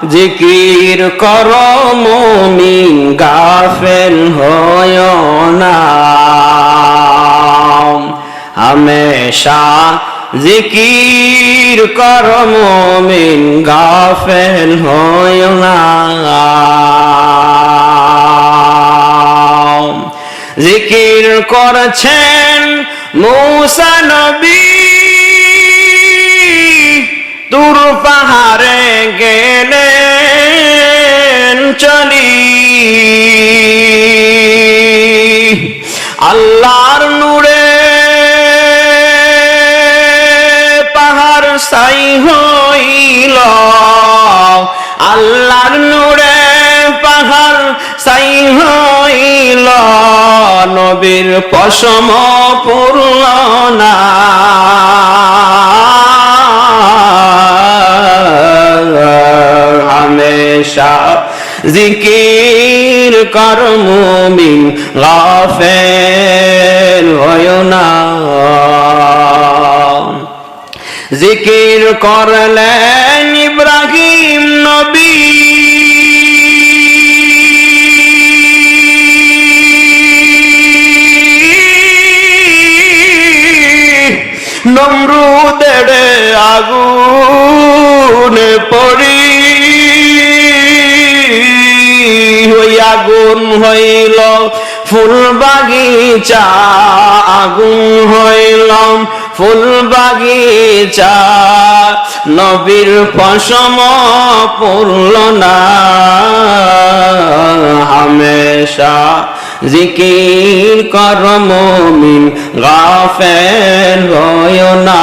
জিকির করো মুমিন গাফেল হয়ো না হামেশা জিকির করো মুমিন গাফেল হয়ো না জিকির করছেন মূসা নবী তুর পাহাড়ে গেলেন চলি আল্লাহর নূরে পাহাড় ছাই হইল আল্লাহর নূরে পাহাড় ছাই হইল নবীর পশম পুরল না হামেশা জিকির কর মুমিন গাফেল হয়ো না জিকির করলেন ইব্রাহিম নবী নমরুদের আগুনে পড়ি ওই আগুন হইল ফুল বাগিচা আগুন হইল ফুল বাগিচা নবীর পশম পড়ল না হামেশা জিকির কর মুমিন গাফেল হয়ো না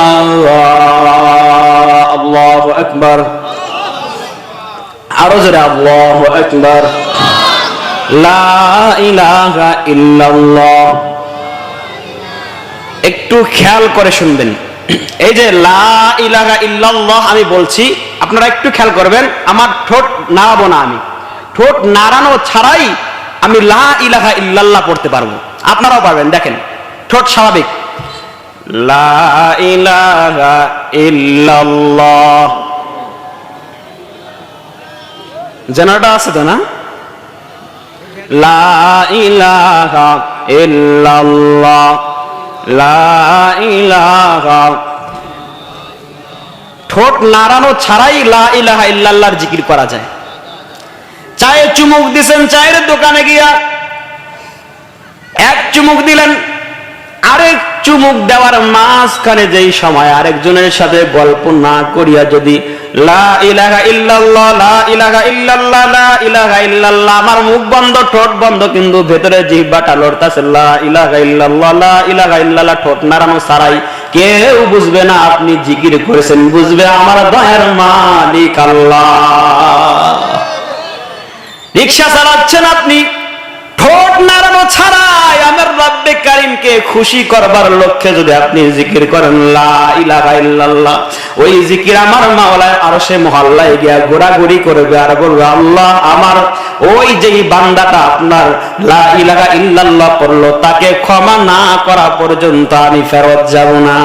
আল্লাহু আকবার আরো জোরে আল্লাহু আকবার লা ইলাহা ইল্লাল্লাহ একটু খেয়াল করে শুনবেন এই যে লা ইলাহা ইল্লাল্লাহ আমি বলছি আপনারা একটু খেয়াল করবেন আমার ঠোঁট নাড়াবো না আমি ঠোঁট নাড়ানো ছাড়াই আমি লা ইলাহা ইল্লাল্লাহ পড়তে পারবো আপনারাও পারবেন দেখেন ঠোঁট স্বাভাবিক লা ইলাহা ইল্লাল্লাহ জানাটা আছে তো না লা ইলাহা ইল্লাল্লাহ লা ইলাহা ঠোঁট নাড়ানো ছাড়াই লা ইলাহা ইল্লাল্লাহর জিকির করা যায় চায়ে চুমুক দিছেন চায়ের দোকানে গিয়া এক চুমুক দিলেন আরেক চুমুক দেওয়ার মাঝখানে যেই সময় আরেকজনের সাথে গল্প না করিয়া যদি লা ইলাহা ইল্লাল্লাহ লা ইলাহা ইল্লাল্লাহ লা ইলাহা ইল্লাল্লাহ আমার মুখ বন্ধ ঠোঁট বন্ধ কিন্তু ভেতরে জিহ্বাটা লড়তাছে লা ইলাহা ইল্লাল্লাহ লা ইলাহা ইল্লাল্লাহ ঠোঁট নাড়ানো ছাড়াই কেউ বুঝবে না আপনি জিকির করেছেন বুঝবে আমার দয়ার মালিক আল্লাহ রিকশা চালাচ্ছেন আপনি ঠোঁট নাড়ানো ছাড়াই আমার রব্বে কারীমকে খুশি করবার লক্ষ্যে যদি আপনি জিকির করেন লা ইলাহা ইল্লাল্লাহ ওই জিকির আমার মাওলার আরশে মহল্লায় গিয়া ঘোরাঘুরি করবে আর বলবে আল্লাহ আমার ওই যেই বান্দাটা আপনার লা ইলাহা ইল্লাল্লাহ পড়লো তাকে ক্ষমা না করা পর্যন্ত আমি ফেরত যাব না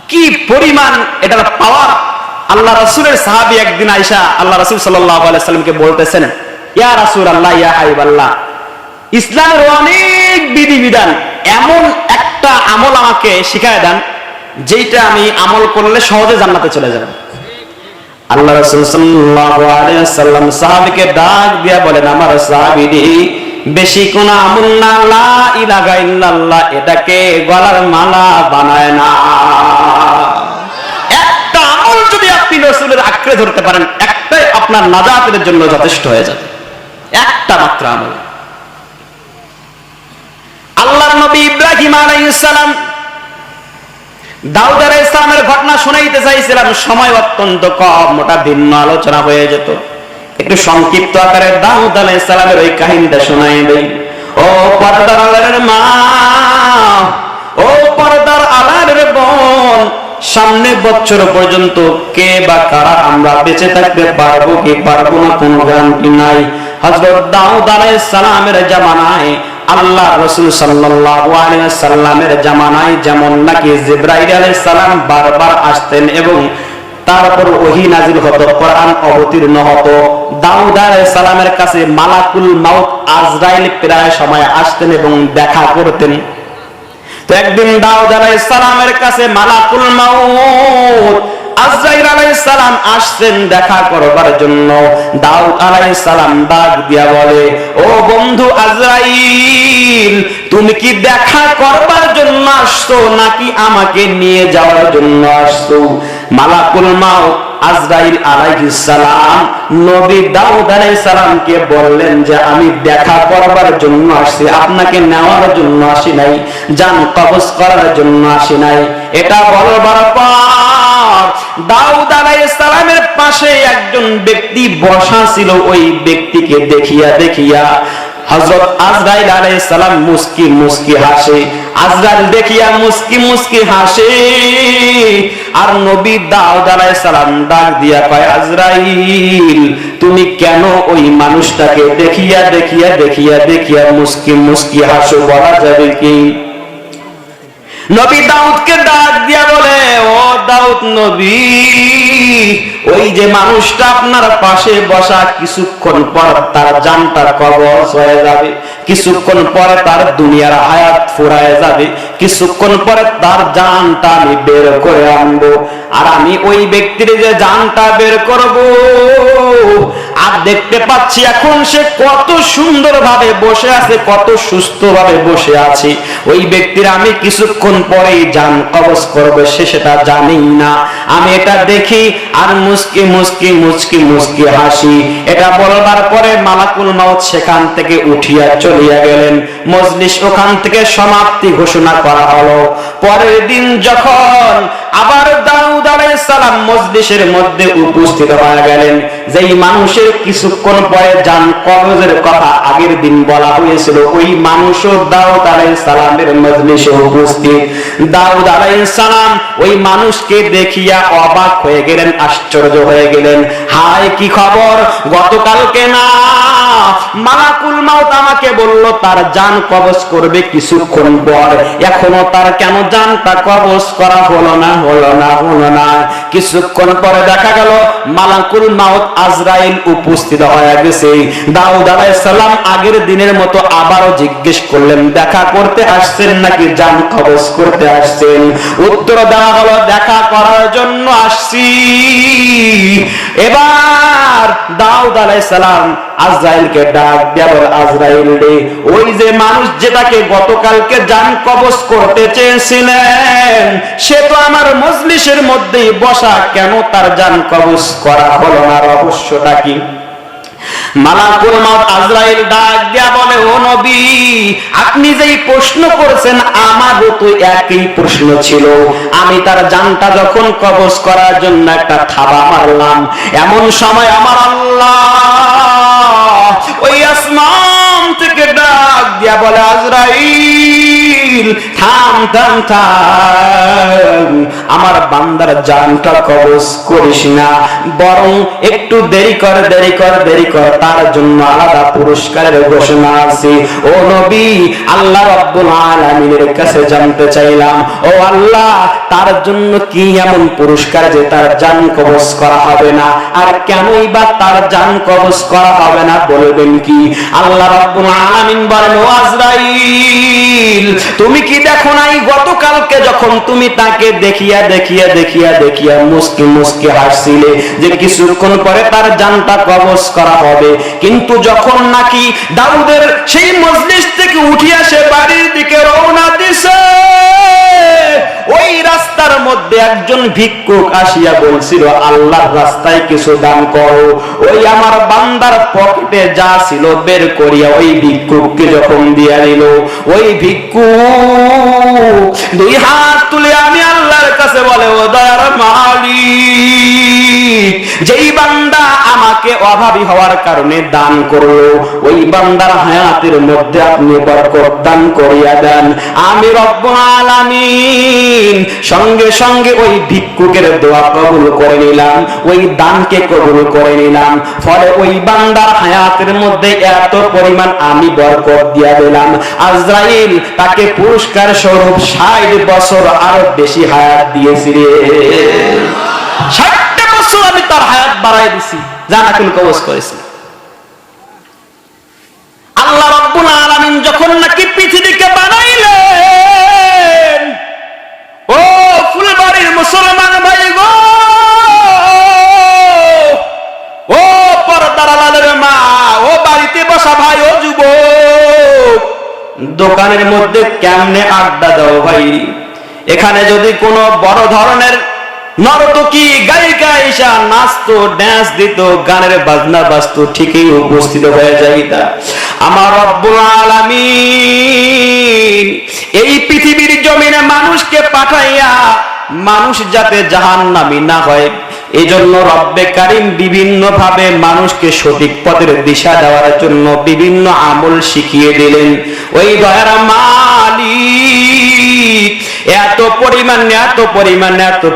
কি পরিমাণ এটার পাওয়ার আল্লাহ রাসূলের সাহাবী একদিন আয়েশা আল্লাহ রাসূল সাল্লাল্লাহু আলাইহি সাল্লামকে বলতেছেন ইয়া রাসূলুল্লাহ ইয়া হাবিবাল্লাহ ইসলামের অনেক বিধিবিধান এমন একটা আমল আমাকে শিখায় দেন যেটা আমি আমল করলে সহজে জান্নাতে চলে যাব আল্লাহ রাসূল সাল্লাল্লাহু আলাইহি সাল্লাম সাহাবীকে ডাক দিয়া বলেন আমার সাহাবীদি বেশি কোন আমল না লা ইলাহা ইল্লাল্লাহ এটাকে গলার মালা বানায় না একটা আমল যদি আপনি রাসূলের আঁকড়ে ধরতে পারেন একটাই আপনার নাজাতের জন্য যথেষ্ট হয়ে যাবে একটা মাত্র আমল আল্লাহর নবী ইব্রাহিম আলাইহিস সালাম দাউদ আলাইহিস সালামের ঘটনা শোনাইতে চাইছিলাম সময় অত্যন্ত কম মোটা ভিন্ন আলোচনা হয়ে যেত একটু সংক্ষিপ্ত আকারে দাউদ আলাইহিস সালামের ওই কাহিনীটা শোনাই দেই ও পর্দার আলারের মা ও পর্দার আলারের বোন সামনে বছর পর্যন্ত কে বা কারা আমরা বেঁচে থাকতে পারবো কি পারবো না কোনো গ্যারান্টি নাই হযরত দাউদ আলাইহিস সালামের জামানায় আল্লাহ রাসূল সাল্লাল্লাহু আলাইহি ওয়াসাল্লামের জামানায় যেমন নাকি জিবরাইল আলাইহিস সালাম বারবার আসতেন এবং তারপর ওহী নাজিল হতো, কোরআন অবতীর্ণ হতো। দাউদ আলাইহিস সালামের কাছে মালাকুল মাউত আজরাইল প্রায় সময় আসতেন এবং দেখা করতেন। তো একদিন দাউদ আলাইহিস সালামের কাছে মালাকুল মাউত আজরাইল আলাইহিস সালাম আসছেন দেখা করবার জন্য। দাউদ আলাইহিস সালাম ডাক দিয়া বলে, ও বন্ধু আজরাইল, তুমি কি দেখা করবার জন্য আসছো নাকি আমাকে নিয়ে যাওয়ার জন্য আসছো? মালাকুল মাউত আজরাইল আলাইহিস সালাম নবী দাউদ আলাইহিস সালামকে বললেন যে আমি দেখা করবার জন্য আসছি, আপনাকে নেওয়ার জন্য আসি নাই, জান কবজ করার জন্য আসি নাই। এটা বলবার পর দাউদ আলাইহিস সালামের পাশে একজন ব্যক্তি বসা ছিল। ওই ব্যক্তিকে দেখিয়া হযরত আজরাইল আলাইহিস সালাম মুস্কি মুস্কি হাসে। আজরাইল দেখিয়া মুস্কি মুস্কি হাসে। আর নবী দাউদ আলাইহিস সালাম ডাক দিয়া কয়, আজরাইল, তুমি কেন ওই মানুষটাকে দেখিয়া মুস্কি মুস্কি হাসো, বলা যাবে কি? নবী দাউদকে ডাক দিয়া বলে, ও দাউদ নবী, ওই যে মানুষটা আপনার পাশে বসা, কিছুক্ষণ পর তার জানটা কবজ হয়ে যাবে, কিছুক্ষণ পরে তার দুনিয়ার হায়াত ফুরায় যাবে, কিছুক্ষণ পরে তার জানটা আমি বের করে আনবো। আর আমি ওই ব্যক্তির যে জানটা বের করব, আর দেখতে পাচ্ছি এখন সে কত সুন্দর ভাবে বসে আছে, কত সুস্থ ভাবে বসে আছে। ওই ব্যক্তির আমি কিছুক্ষণ পরেই জান কবজ করবে, সে সেটা জানি না। আমি এটা দেখি আর মুস্কি মুস্কি মুস্কি মুস্কি হাসি। এটা বলবার পরে মালাকুল মাউত সেখান থেকে উঠিয়া চলিয়া গেলেন। মজলিস ওখান থেকে সমাপ্তি ঘোষণা করা হলো। পরের দিন যখন আবার দাউদ আলাইহিস সালাম মজলিসের মধ্যে উপস্থিত হয়ে গেলেন, যেই মানুষের কিছুক্ষণ পরে জান কবজের কথা আগের দিন বলা হয়েছিল, ওই মানুষও দাউদ আলাইহিস সালামের মজলিসে উপস্থিত। দাউদ আলাইহিস সালাম ওই মানুষকে দেখিয়া অবাক হয়ে গেলেন, আশ্চর্য হয়ে গেলেন। হায়, কি খবর? গতকালকে না মালাকুল মাউত আমাকে বলল তার জান কবজ করবে কিছুক্ষণ পর, এখনো তার কেন জানটা কবজ করা হলো না? কিছুক্ষণ পরে দেখা গেল মালাকুল মাউত আজরাইল উপস্থিত হয়ে গেছে। দাউদ আলাইহিস সালাম আগের দিনের মতো আবারও জিজ্ঞেস করলেন, দেখা করতে আসছেন নাকি জান কবজ করতে আসছেন? উত্তর দেওয়া হলো, দেখা করার জন্য আসছি। এবার দাউদ আলাইহিস সালাম আজরাইলকে ডাক দিয়া বলে, আজরাইল রে, ওই যে মানুষ যেটাকে গতকালকে জান কবজ করতে চেয়েছিলেন, সে তো আমার মজলিসের মধ্যেই বসা, কেন তার জান কবজ করা হলো না? রহস্যটা কি? মালাকুল মাউত আজরাইল ডাক দিয়া বলে, ও নবী, আপনি যেই প্রশ্ন করেছেন আমারও তো একই প্রশ্ন ছিল। আমি তার জানটা যখন কবজ করার জন্য একটা থাবা মারলাম, এমন সময় আমার আল্লাহ ওই আসমান থেকে ডাক দিয়া বলে, আজরাইল, থাম থাম থাম, আমার বান্দার জানটা কবজ করিস না, বরং একটু দেরি কর, তার জন্য আলাদা পুরস্কারের ঘোষণা আছে। ও নবী, আল্লাহ রাব্বুল আলামিনের কাছে জানতে চাইলাম, ও আল্লাহ, তার জন্য কি এমন পুরস্কার যে তার জান কবজ করা হবে না? আর কেনই বা তার জান কবজ করা হবে না, বলবেন কি? আল্লাহ রাব্বুল আলামিন বলেন, ও আজরাইল, তুমি কি দেখো নাই গতকালকে যখন তুমি তাকে দেখিয়া মুস্কি মুস্কি হাসছিলে যে কিছুক্ষণ পরে তার জানটা কবজ করা হবে? কিন্তু যখন নাকি দাউদের সেই মজলিস থেকে উঠিয়া সে বাড়ির দিকে রওনা দিছে, ওই রাস্তার মধ্যে একজন ভিক্ষুক আসিয়া বলছিল, আল্লাহর রাস্তায় কিছু দান করো। ওই আমার বান্দার পকেটে যা ছিল বের করিয়া ওই ভিক্ষুককে যখন দিয়া দিল, ওই ভিক্ষুক দুই হাত তুলে আমি আল্লাহর কাছে বলে, ও দয়ার মালিক, যেই বান্দা আমাকে অভাবী হওয়ার কারণে দান করলো, ওই বান্দার হায়াতের মধ্যে আপনি বরকত দান করিয়া দেন। আমি রব্বুল আলামিন সঙ্গে সঙ্গে ওই ভিক্ষুকের দোয়া কবুল করে নিলাম, ওই দানকে কবুল করে নিলাম। ফলে ওই বান্দার হায়াতের মধ্যে এত পরিমাণ আমি বরকত দিয়া দিলাম, আজরাইল তাকে পুরস্কার স্বরূপ 60 বছর আরো বেশি হায়াত দিয়েছি রে। 60 বাড়াই দিছি, জান্নাতুল কবজ করেছি। আল্লাহ রাব্বুল আলামিন যখন নাকি পৃথিবীকে বানাইলেন, ও ফুলবাড়ির মুসলমান ভাই গো, ও পর্দার আড়ালের মা, ও বাড়িতে বসা ভাই, ও যুবক, দোকানের মধ্যে কেমনে আড্ডা দাও ভাই? এখানে যদি কোনো বড় ধরনের নর্তকী গায়িকা এসে নাচতো, ড্যান্স দিত, গানের বাজনা বাজতো, ঠিকই উপস্থিত হয়ে যাইতা। আমার রব্বুল আলামিন এই পৃথিবীর জমিনে মানুষকে পাঠাইয়া মানুষ যাতে জাহান্নামী না হয়, এই জন্য রব্বে কারিম বিভিন্ন ভাবে মানুষকে সঠিক পথের দিশা দেওয়ার জন্য বিভিন্ন আমল শিখিয়ে দিলেন। ওই দয়ার মালিক এত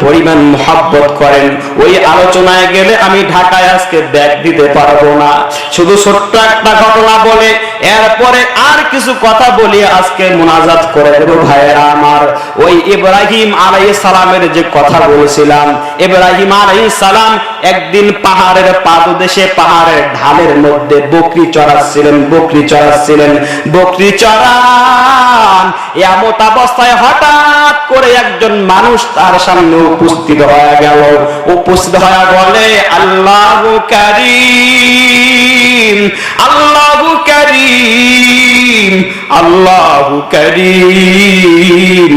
পরিমাণ মুহাব্বত করেন, ওই আলোচনায় গেলে আমি ঢাকায় আজকে ব্যাগ দিতে পারবো না। শুধু ছোট্ট একটা ঘটনা বলে এরপরে আর কিছু কথা বলি আজকে মুনাজাত করে দেব ভাইয়েরা আমার। ওই ইব্রাহিম আলাইহিস সালামের যে কথা বলেছিলাম, ইব্রাহিম আলাইহিস সালাম একদিন পাহাড়ের পাদদেশে, পাহাড়ের ঢালের মধ্যে বকরি চড়াচ্ছিলেন। বকরি চড়ান এমত অবস্থায় হঠাৎ করে একজন মানুষ তার সামনে উপস্থিত হয়ে গেল। উপস্থিত হয়ে বলে, আল্লাহু কারীম, আল্লাহু কারীম, আল্লাহু কারীম।